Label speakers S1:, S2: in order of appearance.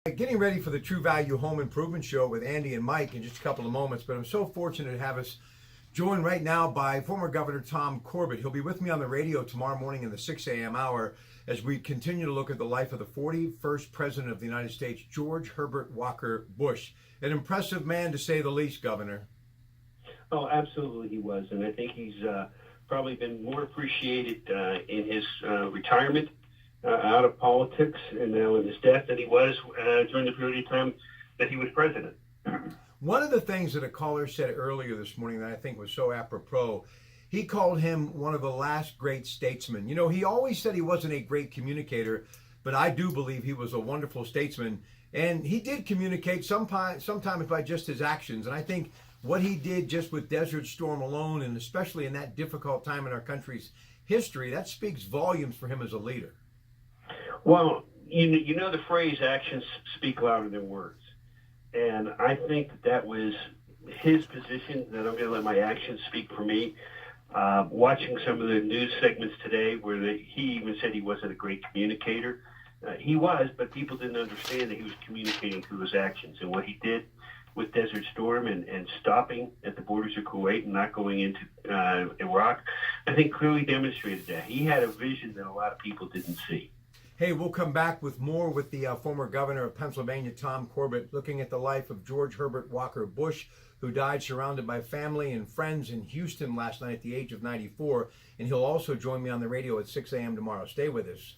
S1: Getting ready for the True Value Home Improvement Show with Andy and Mike in just a couple of moments, but I'm so fortunate to have us joined right now by former Governor Tom Corbett. He'll be with me on the radio tomorrow morning in the 6 a.m. hour as we continue to look at the life of the 41st President of the United States, George Herbert Walker Bush. An impressive man, to say the least, Governor.
S2: Oh, absolutely he was, and I think he's probably been more appreciated in his retirement out of politics and now in his death than he was during the period of time that he was president.
S1: One of the things that a caller said earlier this morning that I think was so apropos, he called him one of the last great statesmen. You know, he always said he wasn't a great communicator, but I do believe he was a wonderful statesman. And he did communicate sometimes by just his actions. And I think what he did just with Desert Storm alone, and especially in that difficult time in our country's history, that speaks volumes for him as a leader.
S2: Well, you know the phrase, actions speak louder than words. And I think that was his position, that I'm going to let my actions speak for me. Watching some of the news segments today where he even said he wasn't a great communicator. He was, but people didn't understand that he was communicating through his actions. And what he did with Desert Storm and stopping at the borders of Kuwait and not going into Iraq, I think clearly demonstrated that. He had a vision that a lot of people didn't see.
S1: Hey, we'll come back with more with the former governor of Pennsylvania, Tom Corbett, looking at the life of George Herbert Walker Bush, who died surrounded by family and friends in Houston last night at the age of 94. And he'll also join me on the radio at 6 a.m. tomorrow. Stay with us.